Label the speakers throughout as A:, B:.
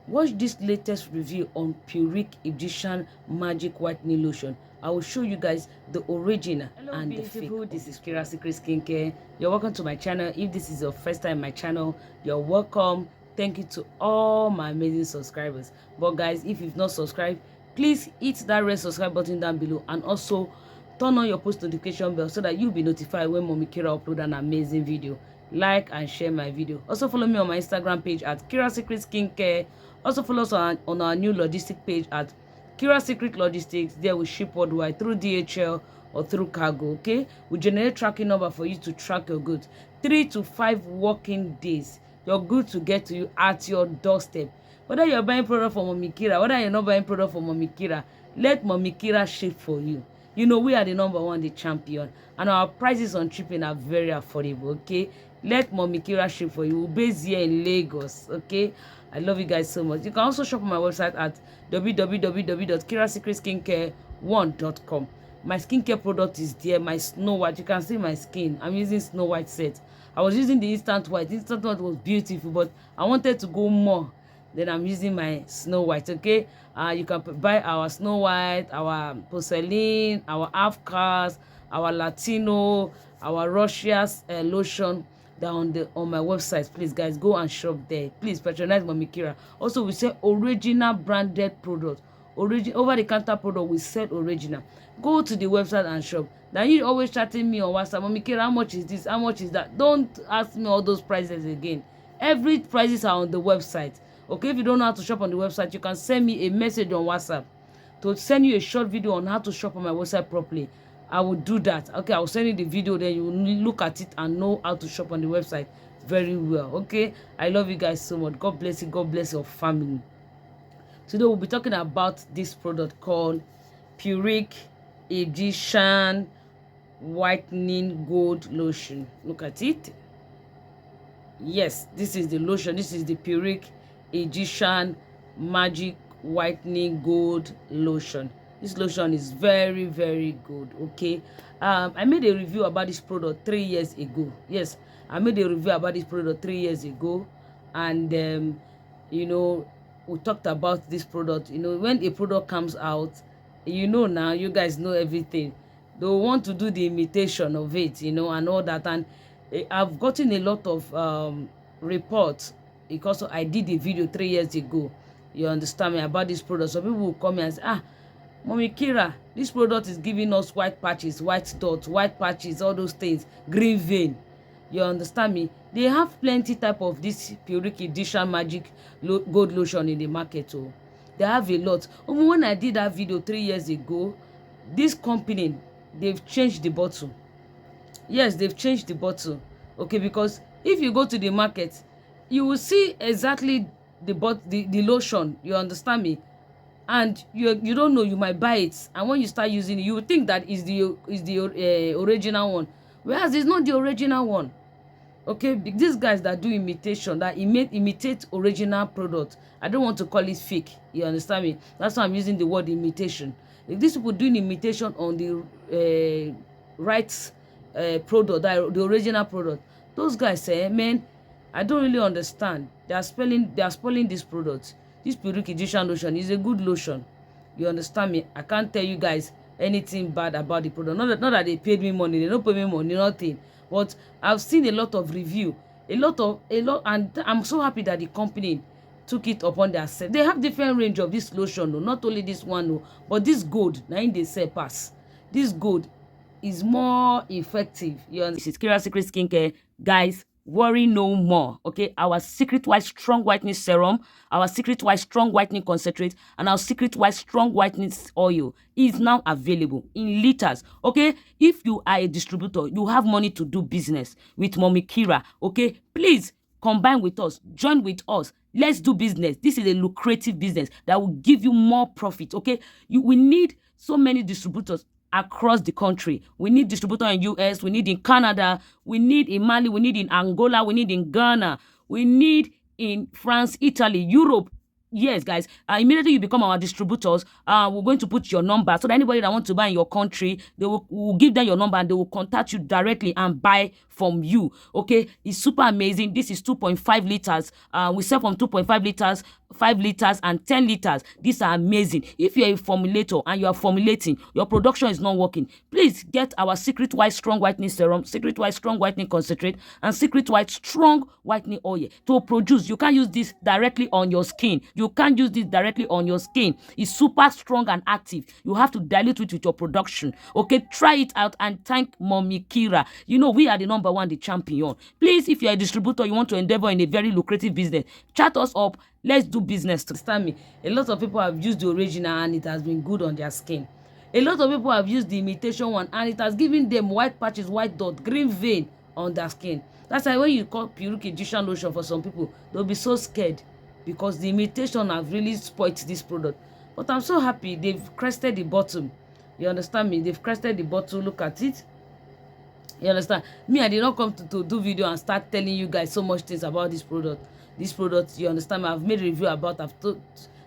A: Watch this latest review on Puric Egyptian Magic Whitening Lotion. I will show you guys the original and the fake. This is Kirasecret Skincare. You're welcome to my channel. If this is your first time on my channel, you're welcome. Thank you to all my amazing subscribers. But guys, if you've not subscribed, please hit that red subscribe button down below and also turn on your post notification bell so that you'll be notified when Mommy Kira upload an amazing video. Like and share my video. Also follow me on my Instagram page at Kirasecret Skincare. Also follow us on our new logistic page at Kirasecret Logistics. There we ship worldwide through DHL or through cargo. Okay, we generate tracking number for you to track your goods. 3 to 5 working days, your goods to get to you at your doorstep. Whether you're buying product from Mommy Kira, whether you're not buying product from Mommy Kira, let Mommy Kira ship for you. You know we are the #1, the champion, and our prices on shipping are very affordable. Okay, let Mommy Kira ship for you. We're based here in Lagos. Okay, I love you guys so much. You can also shop on my website at www.kirasecretskincare1.com. My skincare product is there. My Snow White. You can see my skin. I'm using Snow White set. I was using the Instant White. Instant White was beautiful, but I wanted to go more. Then I'm using my Snow White. Okay, you can buy our Snow White, our porcelain, our 𝐕𝐔𝐘, our Latino, our Russia's lotion. They're on my website. Please guys, go and shop there. Please patronize Mommy Kira. Also, we sell original branded product. Over the counter product, we sell original. Go to the website and shop. Now you always chatting me on WhatsApp, Mommy Kira, how much is this, how much is that? Don't ask me all those prices again. Every prices are on the website. Okay, if you don't know how to shop on the website, you can send me a message on WhatsApp to send you a short video on how to shop on my website properly. I will do that. Okay, I will send you the video, then you will look at it and know how to shop on the website very well. Okay, I love you guys so much. God bless you. God bless your family. Today we'll be talking about this product called Puric Egyptian Whitening Gold Lotion. Look at it. Yes, this is the lotion. This is the Puric Egyptian Magic Whitening Gold Lotion. This lotion is very, very good. Okay, I made a review about this product 3 years ago. Yes, I made a review about this product 3 years ago, and you know, we talked about this product. You know, when a product comes out, you know, now you guys know everything. They want to do the imitation of it, you know, and all that. And I've gotten a lot of reports because I did a video 3 years ago. You understand me, about this product. So people will come and say, Mommy Kira, this product is giving us white patches, white dots, white patches, all those things, green vein. You understand me? They have plenty type of this Puric Egyptian Magic Gold Lotion in the market. Oh, they have a lot. When I did that video 3 years ago, this company, they've changed the bottle. Yes, they've changed the bottle. Okay, because if you go to the market, you will see exactly the lotion. You understand me? And you don't know, you might buy it, and when you start using it, you will think that is the original one, whereas it's not the original one. Okay, these guys that do imitation, that imitate original product, I don't want to call it fake. You understand me? That's why I'm using the word imitation. If these people doing imitation on the right product, the original product, those guys say, man, I don't really understand. They are spoiling this product. This Puric Egyptian lotion is a good lotion. You understand me? I can't tell you guys anything bad about the product. Not that they paid me money. They don't pay me money, nothing. But I've seen a lot of review, a lot, and I'm so happy that the company took it upon their self. They have different range of this lotion, no, not only this one, no, but this gold. Now they say pass. This gold is more effective. You understand? This is Kirasecret Skincare, guys. Worry no more. Okay, our Secret White Strong Whitening Serum, our Secret White Strong Whitening Concentrate, and our Secret White Strong Whitening Oil is now available in liters. Okay, if you are a distributor, you have money to do business with Mommy Kira. Okay, please combine with us, join with us. Let's do business. This is a lucrative business that will give you more profit. Okay, we need so many distributors across the country. We need distributor in US, we need in Canada, we need in Mali, we need in Angola, we need in Ghana, we need in France, Italy, Europe, Yes, guys, immediately you become our distributors, we're going to put your number so that anybody that wants to buy in your country, we'll give them your number and they will contact you directly and buy from you. Okay, it's super amazing. This is 2.5 liters. We sell from 2.5 liters, 5 liters, and 10 liters. These are amazing. If you're a formulator and you are formulating, your production is not working, please get our Secret White Strong Whitening Serum, Secret White Strong Whitening Concentrate, and Secret White Strong Whitening Oil to produce. You can't use this directly on your skin. You can't use this directly on your skin. It's super strong and active. You have to dilute it with your production. Okay, try it out and thank Mommy Kira. You know, we are the number one, the champion. Please, if you're a distributor, you want to endeavor in a very lucrative business, chat us up. Let's do business. To understand me, a lot of people have used the original and it has been good on their skin. A lot of people have used the imitation one and it has given them white patches, white dot, green vein on their skin. That's why when you call Puric Egyptian lotion for some people, they'll be so scared because the imitation have really spoiled this product. But I'm so happy they've crested the bottom. You understand me? They've crested the bottom. Look at it. You understand? Me, I did not come to do video and start telling you guys so much things about this product. This product, you understand me? I've made a review about,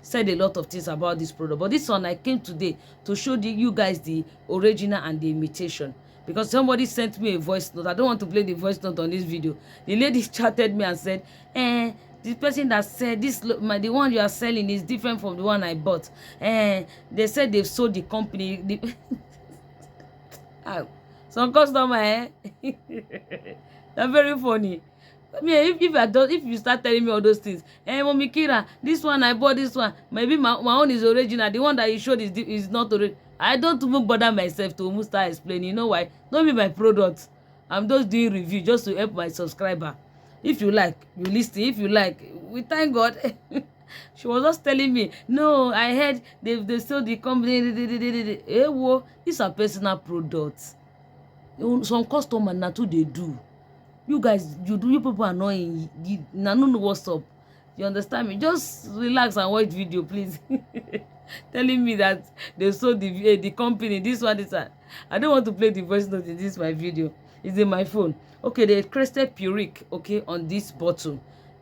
A: said a lot of things about this product. But this one, I came today to show you guys the original and the imitation. Because somebody sent me a voice note. I don't want to play the voice note on this video. The lady chatted me and said, the person that said this, the one you are selling is different from the one I bought. They said they've sold the company. Some customer, they're very funny. I mean, if you start telling me all those things, Mommy Kira, this one I bought, this one maybe my own is original. The one that you showed is not original. I don't even bother myself to almost start explaining. You know why? Don't be my product. I'm just doing review just to help my subscriber. If you like, you listen. If you like, we thank God. She was just telling me, no, I heard they sold the company. Well, these are personal products. Some customer na too they do. You guys, you people are annoying. I don't know what's up. You understand me? Just relax and watch video, please. Telling me that they sold the company, this one, this one. I don't want to play the voice note in this my video. It's in my phone. Okay, they crested Puric, okay, on this bottle.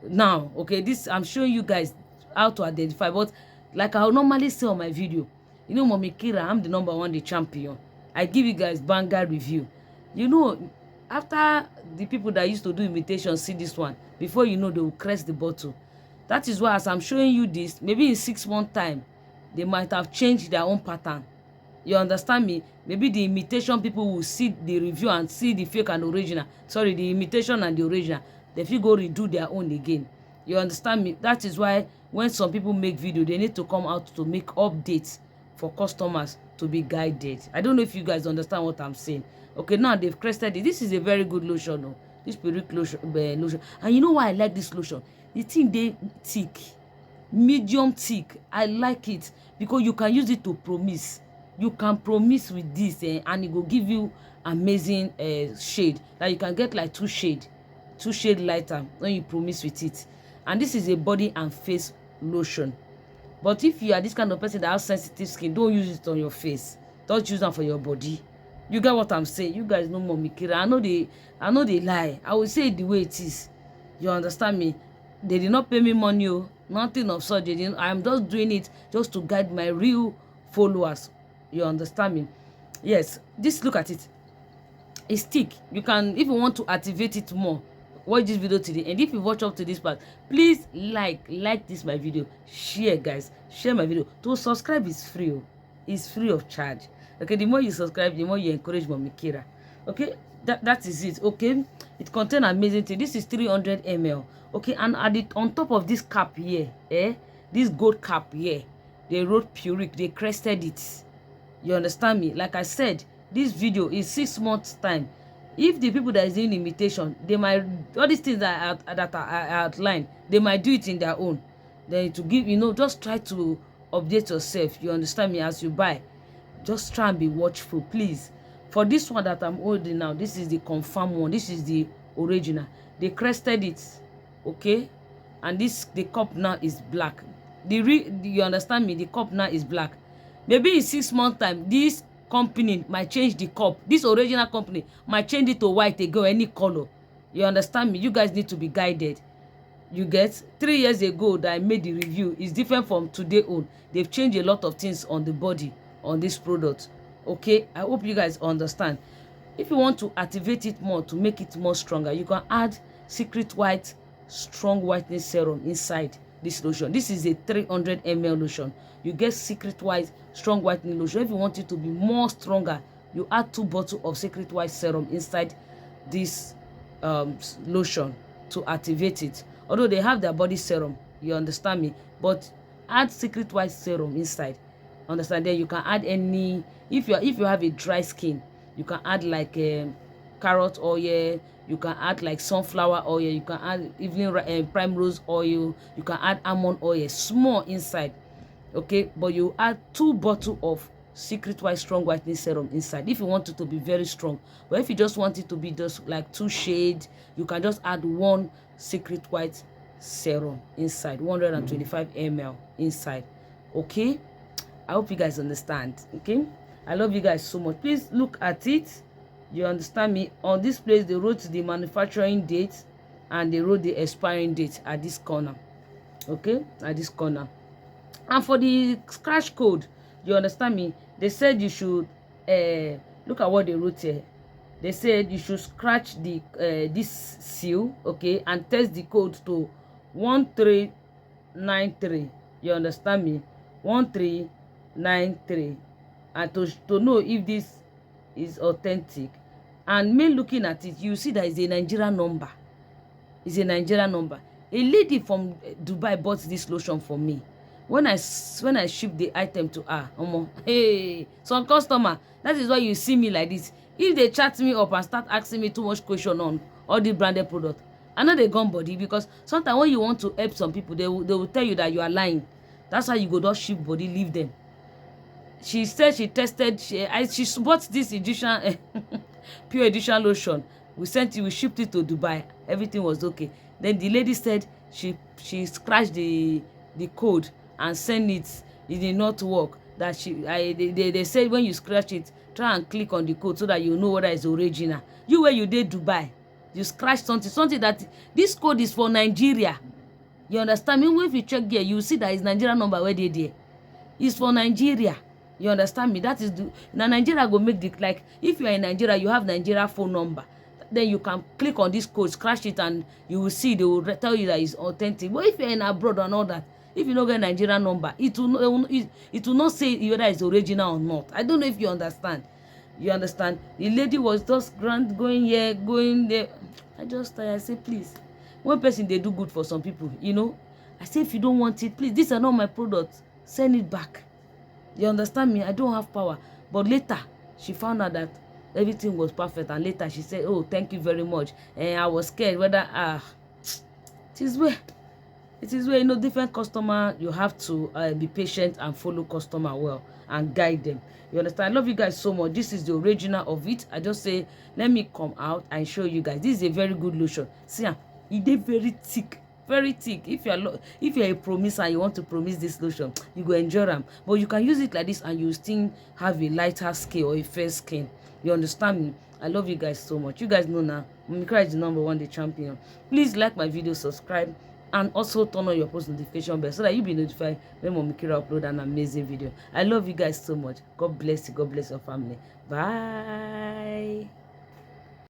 A: Now, okay, this I'm showing you guys how to identify. But like I normally say on my video, you know, Mommy Kira, I'm the number one, the champion. I give you guys banger review. You know, after the people that used to do imitation see this one, before you know, they will crest the bottle. That is why, as I'm showing you this, maybe in 6 months time, they might have changed their own pattern. You understand me? Maybe the imitation people will see the review and see the fake and original. Sorry, the imitation and the original. They will go redo their own again. You understand me? That is why when some people make video, they need to come out to make updates for customers to be guided. I don't know if you guys understand what I'm saying. Okay, now they've crested it. This is a very good lotion. No? This Puric lotion. And you know why I like this lotion? The thing they thick. Medium thick. I like it because you can use it to promise. You can promise with this and it will give you amazing shade. That you can get like 2 shade lighter when you promise with it. And this is a body and face lotion. But if you are this kind of person that has sensitive skin, don't use it on your face. Don't use them for your body. You get what I'm saying? You guys know Mommy Kira. I know they lie. I will say it the way it is. You understand me? They did not pay me money. Nothing of such. I'm just doing it just to guide my real followers. You understand me? Yes. Just look at it. It's thick. You can, if you want to activate it more, watch this video today. And if you watch up to this part, please like this my video. Share, guys. Share my video. To subscribe is free. It's free of charge. Okay, the more you subscribe, the more you encourage Mommy Kira. Okay, that is it. Okay, it contains amazing thing. This is 300 ml. Okay, and on top of this cap here, this gold cap here, they wrote Puric. They crested it. You understand me? Like I said, this video is 6 months time. If the people that is doing imitation, they might, all these things that I outlined, they might do it in their own. Then to give, you know, just try to update yourself. You understand me? As you buy, just try and be watchful, please. For this one that I'm holding now, this is the confirmed one. This is the original. They crested it, okay? And the cup now is black. You understand me? The cup now is black. Maybe in 6 months time, this company might change the cup. This original company might change it to white again, any color. You understand me? You guys need to be guided. You get 3 years ago that I made the review is different from today own. They've changed a lot of things on the body on this product. Okay, I hope you guys understand. If you want to activate it more, to make it more stronger, you can add Secret White Strong Whitening Serum inside this lotion. This is a 300 ml lotion. You get Secret White Strong Whitening Lotion. If you want it to be more stronger, you add 2 bottles of Secret White Serum inside this lotion to activate it. Although they have their body serum, you understand me, but add Secret White Serum inside. Understand? Then you can add any, if you have a dry skin, you can add like carrot oil, you can add like sunflower oil, you can add even primrose oil, you can add almond oil, small inside. Okay, but you add 2 bottles of Secret White Strong Whitening Serum inside if you want it to be very strong. But if you just want it to be just like 2 shades, you can just add 1 Secret White Serum inside, 125 ml inside. Okay, I hope you guys understand. Okay, I love you guys so much. Please look at it. You understand me? On this place they wrote the manufacturing date and they wrote the expiring date at this corner. Okay, at this corner. And for the scratch code, you understand me, they said you should look at what they wrote here. They said you should scratch the this seal, okay, and test the code to 1393. You understand me? 1393, and to know if this is authentic. And me looking at it, you see that it's a Nigerian number. It's a Nigerian number. A lady from Dubai bought this lotion for me. When I ship the item to her, hey, some customer, that is why you see me like this. If they chat me up and start asking me too much question on all the branded product, I know they gone body, because sometimes when you want to help some people, they will tell you that you are lying. That's why you go just ship body, leave them. She said she tested, she bought this edition pure edition lotion. We shipped it to Dubai. Everything was okay. Then the lady said she scratched the code and send it. It did not work. That they said when you scratch it, try and click on the code so that you know whether it's original. You where you did Dubai, you scratch something that this code is for Nigeria. You understand me? If you check here, you see that it's Nigerian number where they there. It's for Nigeria. You understand me? That is now Nigeria go make the, like, if you are in Nigeria, you have Nigeria phone number. Then you can click on this code, scratch it, and you will see, they will tell you that it's authentic. But if you're in abroad and all that, if you don't get Nigerian number, it will not say whether it's original or not. I don't know if you understand. You understand? The lady was just going here, going there. I say, please, one person, they do good for some people, you know. I say, if you don't want it, please, these are not my products, send it back. You understand me? I don't have power. But later, she found out that everything was perfect, and later she said, oh, thank you very much. And I was scared whether it is where you know, different customer, you have to be patient and follow customer well and guide them. You understand? I love you guys so much. This is the original of it. I just say, let me come out and show you guys. This is a very good lotion. See, it is very thick. Very thick. If you're a promiser and you want to promise this lotion, you go enjoy them. But you can use it like this and you still have a lighter skin or a fair skin. You understand me? I love you guys so much. You guys know now, 𝐂𝐿𝐴 is the #1 the champion. Please like my video, subscribe, and also turn on your post notification bell so that you'll be notified when 𝐂𝐿𝐴 upload an amazing video. I love you guys so much. God bless you. God bless your family. Bye.